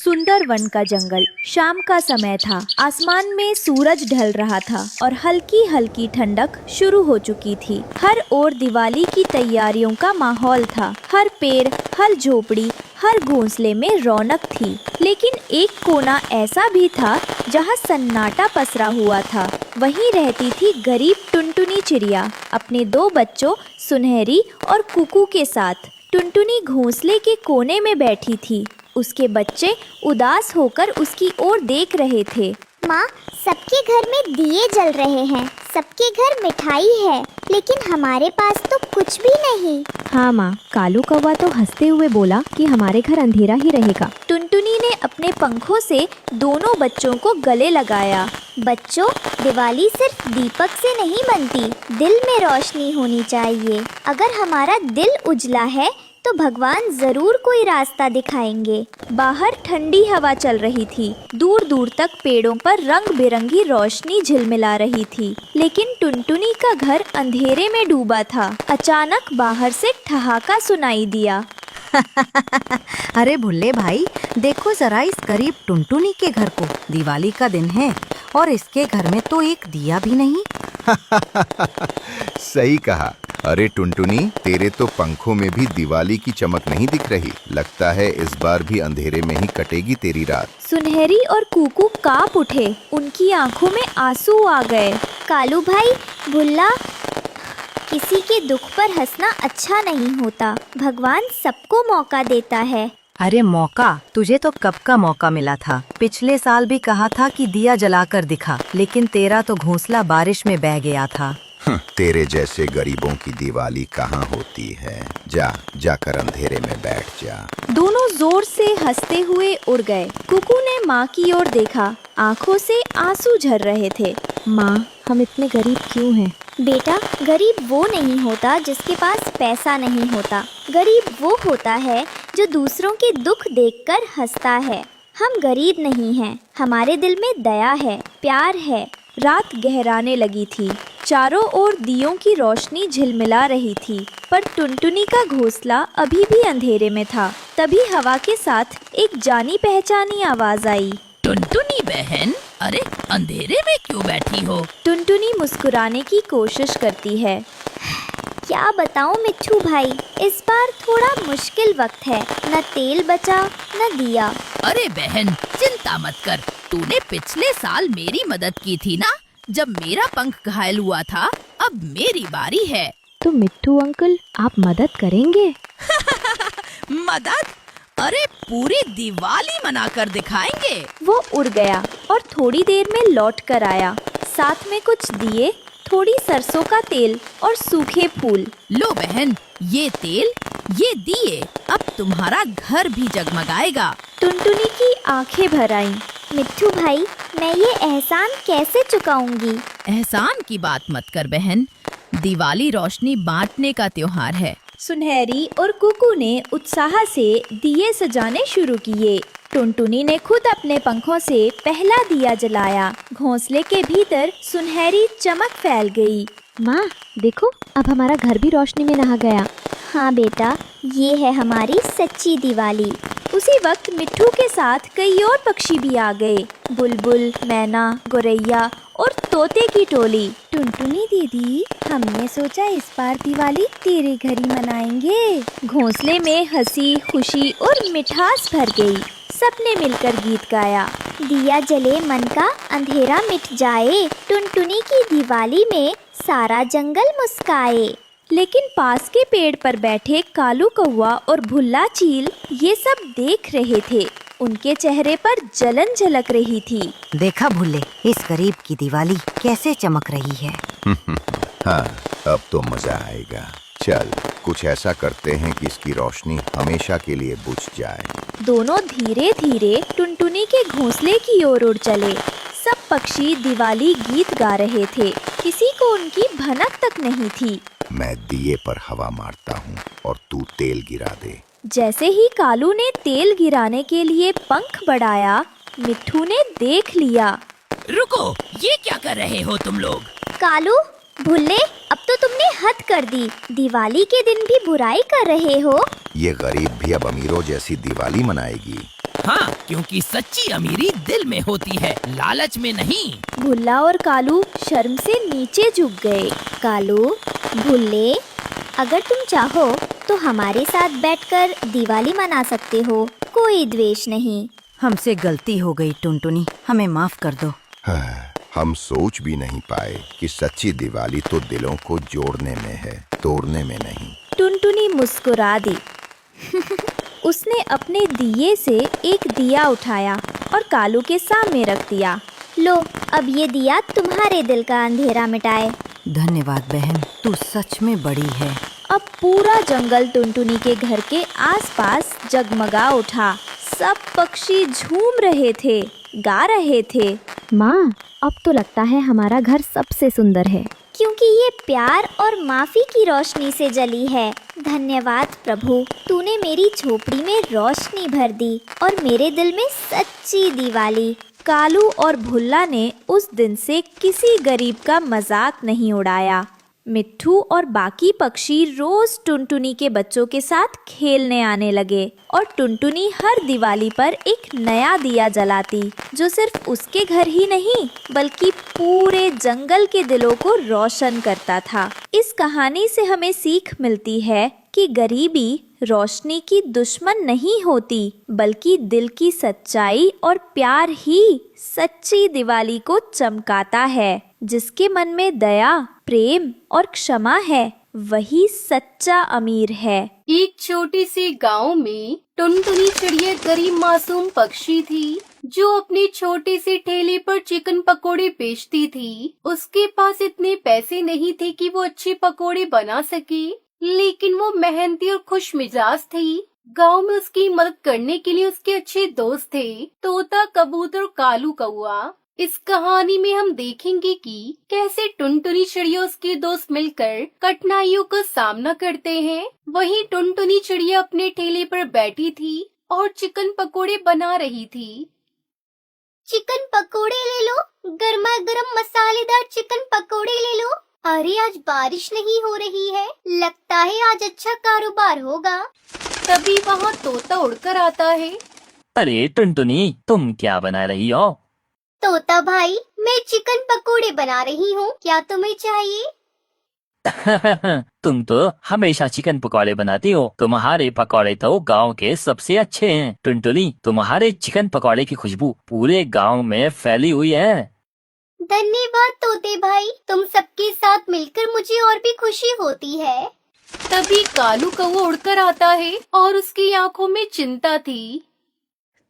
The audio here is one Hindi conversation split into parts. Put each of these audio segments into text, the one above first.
सुंदर वन का जंगल। शाम का समय था, आसमान में सूरज ढल रहा था और हल्की हल्की ठंडक शुरू हो चुकी थी। हर ओर दिवाली की तैयारियों का माहौल था। हर पेड़, हर झोपड़ी, हर घोंसले में रौनक थी। लेकिन एक कोना ऐसा भी था जहाँ सन्नाटा पसरा हुआ था। वहीं रहती थी गरीब टुनटुनी चिड़िया अपने 2 बच्चों सुनहरी और कुकू के साथ। टुनटुनी घोंसले के कोने में बैठी थी। उसके बच्चे उदास होकर उसकी ओर देख रहे थे। माँ, सबके घर में दिए जल रहे हैं, सबके घर मिठाई है, लेकिन हमारे पास तो कुछ भी नहीं। हाँ माँ, कालू कौवा तो हंसते हुए बोला कि हमारे घर अंधेरा ही रहेगा। टुनटुनी ने अपने पंखों से दोनों बच्चों को गले लगाया। बच्चों, दिवाली सिर्फ दीपक से नहीं बनती, दिल में रोशनी होनी चाहिए। अगर हमारा दिल उजला है तो भगवान जरूर कोई रास्ता दिखाएंगे। बाहर ठंडी हवा चल रही थी। दूर दूर तक पेड़ों पर रंग बिरंगी रोशनी झिलमिला रही थी। लेकिन टुनटुनी का घर अंधेरे में डूबा था। अचानक बाहर से ठहाका सुनाई दिया। अरे भुल्ले भाई, देखो जरा इस गरीब टुनटुनी के घर को। दिवाली का दिन है और इसके घर में तो एक दिया भी नहीं। सही कहा। अरे टुनटुनी, तेरे तो पंखों में भी दिवाली की चमक नहीं दिख रही। लगता है इस बार भी अंधेरे में ही कटेगी तेरी रात। सुनहरी और कुकू कांप उठे। उनकी आंखों में आंसू आ गए। कालू भाई, भुल्ला, किसी के दुख पर हंसना अच्छा नहीं होता। भगवान सबको मौका देता है। अरे मौका? तुझे तो कब का मौका मिला था। पिछले साल भी कहा था कि दिया जलाकर दिखा, लेकिन तेरा तो घोंसला बारिश में बह गया था। तेरे जैसे गरीबों की दिवाली कहाँ होती है। जाकर अंधेरे में बैठ जा। दोनों जोर से हंसते हुए उड़ गए। कुकू ने माँ की ओर देखा। आंखों से आंसू झर रहे थे। माँ, हम इतने गरीब क्यों हैं? बेटा, गरीब वो नहीं होता जिसके पास पैसा नहीं होता। गरीब वो होता है जो दूसरों के दुख देखकर हंसता है। हम गरीब नहीं हैं, हमारे दिल में दया है, प्यार है। रात गहराने लगी थी। चारों ओर दियों की रोशनी झिलमिला रही थी, पर टुनटुनी का घोंसला अभी भी अंधेरे में था। तभी हवा के साथ एक जानी पहचानी आवाज आई। टुनटुनी बहन, अरे अंधेरे में क्यों बैठी हो? टुनटुनी मुस्कुराने की कोशिश करती है। क्या बताऊं मिट्ठू भाई, इस बार थोड़ा मुश्किल वक्त है। न तेल बचा न दिया। अरे बहन, चिंता मत कर। तूने पिछले साल मेरी मदद की थी ना, जब मेरा पंख घायल हुआ था। अब मेरी बारी है। तो मिट्ठू अंकल, आप मदद करेंगे? मदद? अरे पूरी दिवाली मनाकर दिखाएंगे। वो उड़ गया और थोड़ी देर में लौट कर आया। साथ में कुछ दिए, थोड़ी सरसों का तेल और सूखे फूल। लो बहन, ये तेल, ये दिए, अब तुम्हारा घर भी जगमगाएगा। टुनटुनी की आंखें भर आईं। मिट्ठू भाई, मैं ये एहसान कैसे चुकाऊंगी? एहसान की बात मत कर बहन, दिवाली रोशनी बांटने का त्योहार है। सुनहरी और कुकू ने उत्साह से दिए सजाने शुरू किए। टुनटुनी ने खुद अपने पंखों से पहला दिया जलाया। घोंसले के भीतर सुनहरी चमक फैल गई। माँ देखो, अब हमारा घर भी रोशनी में नहा गया। हाँ बेटा, ये है हमारी सच्ची दिवाली। उसी वक्त मिट्ठू के साथ कई और पक्षी भी आ गए। बुलबुल, मैना, गौरैया और तोते की टोली। टुनटुनी दीदी, हमने सोचा इस बार दिवाली तेरे घर ही मनाएंगे। घोंसले में हंसी, खुशी और मिठास भर गई। सबने मिलकर गीत गाया। दिया जले मन का अंधेरा मिट जाए, टुनटुनी की दिवाली में सारा जंगल मुस्काए। लेकिन पास के पेड़ पर बैठे कालू कौवा और भुल्ला चील ये सब देख रहे थे। उनके चेहरे पर जलन झलक रही थी। देखा भुल्ले, इस गरीब की दिवाली कैसे चमक रही है। हाँ, अब तो मजा आएगा। चल, कुछ ऐसा करते हैं कि इसकी रोशनी हमेशा के लिए बुझ जाए। दोनों धीरे धीरे टुनटुनी के घोंसले की ओर उड़ चले। सब पक्षी दिवाली गीत गा रहे थे। किसी को उनकी भनक तक नहीं थी। मैं दिए पर हवा मारता हूँ और तू तेल गिरा दे। जैसे ही कालू ने तेल गिराने के लिए पंख बढ़ाया, मिट्ठू ने देख लिया। रुको, ये क्या कर रहे हो तुम लोग? कालू, भुल्ले, अब तो तुमने हद कर दी। दिवाली के दिन भी बुराई कर रहे हो। ये गरीब भी अब अमीरों जैसी दिवाली मनाएगी। हाँ, क्योंकि सच्ची अमीरी दिल में होती है, लालच में नहीं। भुल्ला और कालू शर्म से नीचे झुक गए। कालू, भुल्ले, अगर तुम चाहो तो हमारे साथ बैठकर दिवाली मना सकते हो, कोई द्वेष नहीं। हमसे गलती हो गई टुनटुनी, हमें माफ कर दो। हम सोच भी नहीं पाए कि सच्ची दिवाली तो दिलों को जोड़ने में है, तोड़ने में नहीं। टुनटुनी मुस्कुरा दी। उसने अपने दिए से एक दिया उठाया और कालू के सामने रख दिया। लो, अब ये दिया तुम्हारे दिल का अंधेरा मिटाए। धन्यवाद बहन, तू सच में बड़ी है। अब पूरा जंगल टुनटुनी के घर के आसपास जगमगा उठा। सब पक्षी झूम रहे थे, गा रहे थे। माँ, अब तो लगता है हमारा घर सबसे सुंदर है। क्योंकि ये प्यार और माफी की रोशनी से जली है। धन्यवाद प्रभु, तूने मेरी झोपड़ी में रोशनी भर दी और मेरे दिल में सच्ची दिवाली। कालू और भुल्ला ने उस दिन से किसी गरीब का मजाक नहीं उड़ाया। मिट्ठू और बाकी पक्षी रोज टुनटुनी के बच्चों के साथ खेलने आने लगे और टुनटुनी हर दिवाली पर एक नया दिया जलाती, जो सिर्फ उसके घर ही नहीं बल्कि पूरे जंगल के दिलों को रोशन करता था। इस कहानी से हमें सीख मिलती है कि गरीबी रोशनी की दुश्मन नहीं होती, बल्कि दिल की सच्चाई और प्यार ही सच्ची दिवाली को चमकाता है। जिसके मन में दया, प्रेम और क्षमा है, वही सच्चा अमीर है। एक छोटे से गांव में टुनटुनी चिड़िया गरीब मासूम पक्षी थी, जो अपने छोटे से ठेले पर चिकन पकोड़े बेचती थी। उसके पास इतने पैसे नहीं थे कि वो अच्छे पकोड़े बना सके, लेकिन वो मेहनती और खुश मिजाज थी। गांव में उसकी मदद करने के लिए उसके अच्छे दोस्त थे, तोता, कबूतर और कालू कौआ। इस कहानी में हम देखेंगे कि कैसे टुनटुनी चिड़िया उसके दोस्त मिलकर कठिनाइयों का सामना करते हैं। वहीं टुनटुनी चिड़िया अपने ठेले पर बैठी थी और चिकन पकोड़े बना रही थी। चिकन पकोड़े ले लो, गर्मा गर्म मसालेदार चिकन पकोड़े ले लो। अरे आज बारिश नहीं हो रही है, लगता है आज अच्छा कारोबार होगा। तभी वहाँ तोता उड़कर आता है। अरे टुनटुनी, तुम क्या बना रही हो? तोता भाई, मैं चिकन पकोड़े बना रही हूँ, क्या तुम्हें चाहिए? तुम तो हमेशा चिकन पकौड़े बनाती हो। तुम्हारे पकौड़े तो गांव के सबसे अच्छे हैं। टुनटुनी, तुम्हारे चिकन पकौड़े की खुशबू पूरे गांव में फैली हुई है। धन्यवाद तोते भाई, तुम सबके साथ मिलकर मुझे और भी खुशी होती है। तभी कालू कौवा उड़कर आता है और उसकी आंखों में चिंता थी।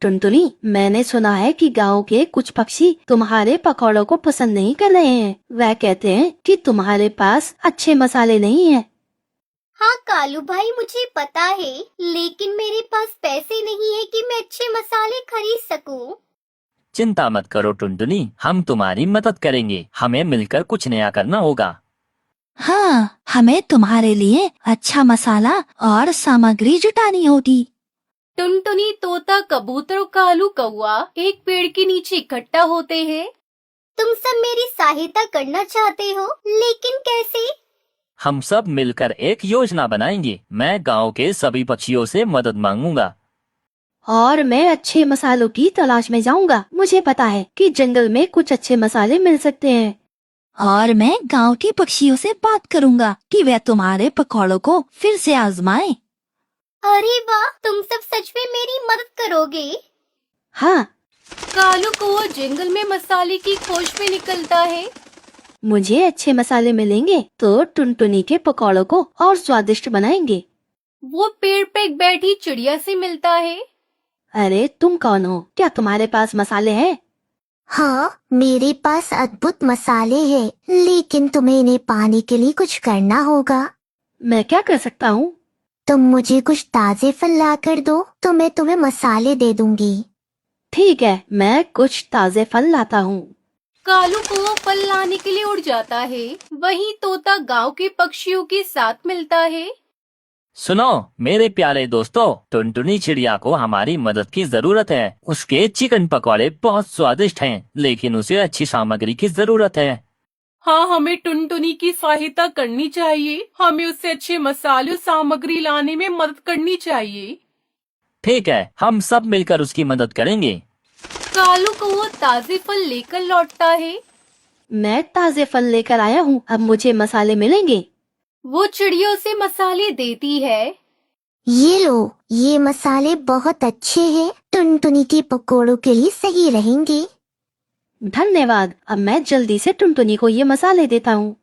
टुनटुनी, मैंने सुना है कि गांव के कुछ पक्षी तुम्हारे पकौड़ों को पसंद नहीं कर रहे हैं। वह कहते हैं कि तुम्हारे पास अच्छे मसाले नहीं हैं। हाँ कालू भाई, मुझे पता है, लेकिन मेरे पास पैसे नहीं है कि मैं अच्छे मसाले खरीद सकूं। चिंता मत करो टुनटुनी, हम तुम्हारी मदद करेंगे। हमें मिलकर कुछ नया करना होगा। हाँ, हमें तुम्हारे लिए अच्छा मसाला और सामग्री जुटानी होगी। टुनटुनी, तोता, कबूतर और कालू कौवा एक पेड़ के नीचे इकट्ठा होते हैं। तुम सब मेरी सहायता करना चाहते हो, लेकिन कैसे? हम सब मिलकर एक योजना बनाएंगे। मैं गांव के सभी पक्षियों से मदद मांगूंगा और मैं अच्छे मसालों की तलाश में जाऊंगा। मुझे पता है कि जंगल में कुछ अच्छे मसाले मिल सकते हैं। और मैं गांव के पक्षियों से बात करूंगा कि वे तुम्हारे पकौड़ों को फिर से आजमाएं। अरे वाह, तुम सब सच में मेरी मदद करोगे? हाँ। कालू कौवा जंगल में मसाले की खोज में निकलता है। मुझे अच्छे मसाले मिलेंगे तो टुनटुनी के पकौड़ों को और स्वादिष्ट बनाएंगे। वो पेड़ पे बैठी चिड़िया से मिलता है। अरे तुम कौन हो? क्या तुम्हारे पास मसाले हैं? हाँ, मेरे पास अद्भुत मसाले हैं, लेकिन तुम्हें इन्हें पाने के लिए कुछ करना होगा। मैं क्या कर सकता हूँ? तुम मुझे कुछ ताजे फल ला कर दो तो मैं तुम्हें मसाले दे दूंगी। ठीक है, मैं कुछ ताजे फल लाता हूँ। कालू कौवा फल लाने के लिए उड़ जाता है। वहीं तोता गांव के पक्षियों के साथ मिलता है। सुनो मेरे प्यारे दोस्तों, टुनटुनी चिड़िया को हमारी मदद की जरूरत है। उसके चिकन पकौड़े बहुत स्वादिष्ट हैं, लेकिन उसे अच्छी सामग्री की जरूरत है। हाँ, हमें टुनटुनी की सहायता करनी चाहिए। हमें उससे अच्छे मसाले सामग्री लाने में मदद करनी चाहिए। ठीक है, हम सब मिलकर उसकी मदद करेंगे। कालू कौवा ताजे फल लेकर लौटता है। मैं ताजे फल लेकर आया हूँ, अब मुझे मसाले मिलेंगे। वो चिड़िया उसे मसाले देती है। ये लो, ये मसाले बहुत अच्छे हैं, टुनटुनी के पकोड़ों के लिए सही रहेंगे। धन्यवाद। अब मैं जल्दी से टुनटुनी को ये मसाले देता हूँ।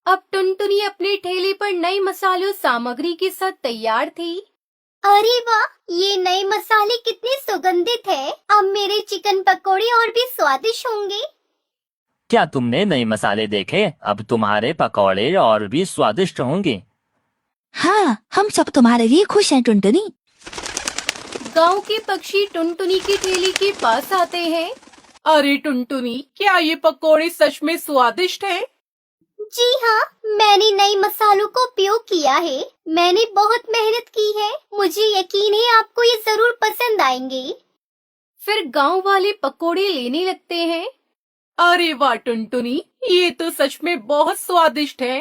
अब टुनटुनी अपने ठेले पर नई मसालों सामग्री के साथ तैयार थी। अरे वाह, ये नए मसाले कितने सुगंधित हैं। अब मेरे चिकन पकोड़े और भी स्वादिष्ट होंगे। क्या तुमने नए मसाले देखे? अब तुम्हारे पकौड़े और भी स्वादिष्ट होंगे। हाँ, हम सब तुम्हारे लिए खुश हैं टुनटुनी। गांव के पक्षी टुनटुनी की ठेली के पास आते हैं। अरे टुनटुनी, क्या ये पकोड़े सच में स्वादिष्ट हैं? जी हाँ, मैंने नए मसालों का उपयोग किया है। मैंने बहुत मेहनत की है। मुझे यकीन है आपको ये जरूर पसंद आएंगे। फिर गांव वाले पकोड़े लेने लगते हैं। अरे वाह टुनटुनी, ये तो सच में बहुत स्वादिष्ट है।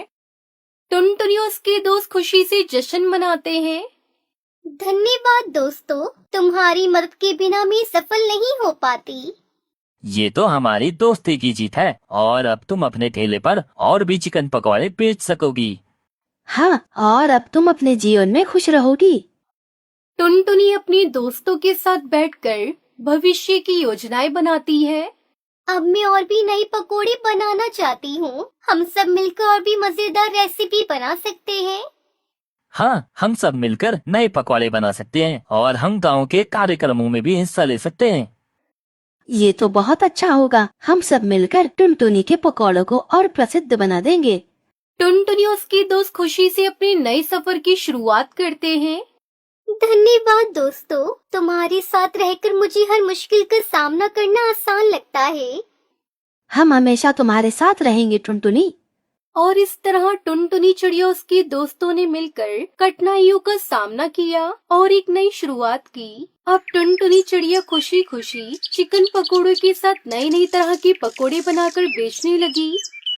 टुनटुनी और उसके दोस्त खुशी से जश्न मनाते हैं। धन्यवाद दोस्तों, तुम्हारी मदद के बिना मैं सफल नहीं हो पाती। ये तो हमारी दोस्ती की जीत है और अब तुम अपने ठेले पर और भी चिकन पकौड़े बेच सकोगी। हाँ, और अब तुम अपने जीवन में खुश रहोगी। टुनटुनी अपने दोस्तों के साथ बैठकर भविष्य की योजनाएं बनाती है। अब मैं और भी नई पकोड़े बनाना चाहती हूँ। हम सब मिलकर और भी मजेदार रेसिपी बना सकते हैं। हाँ, हम सब मिलकर नए पकौड़े बना सकते हैं और हम गांव के कार्यक्रमों में भी हिस्सा ले सकते हैं। ये तो बहुत अच्छा होगा। हम सब मिलकर टुनटुनी के पकौड़ों को और प्रसिद्ध बना देंगे। टुनटुनी और उसके दोस्त खुशी से अपने नए सफर की शुरुआत करते हैं। धन्यवाद दोस्तों, तुम्हारे साथ रहकर मुझे हर मुश्किल का सामना करना आसान लगता है। हम हमेशा तुम्हारे साथ रहेंगे टुनटुनी। और इस तरह टुनटुनी चिड़िया उसके दोस्तों ने मिलकर कठिनाइयों का सामना किया और एक नई शुरुआत की। अब टुनटुनी चिड़िया खुशी खुशी चिकन पकोड़ों के साथ नई नई तरह के पकोड़े बनाकर बेचने लगी।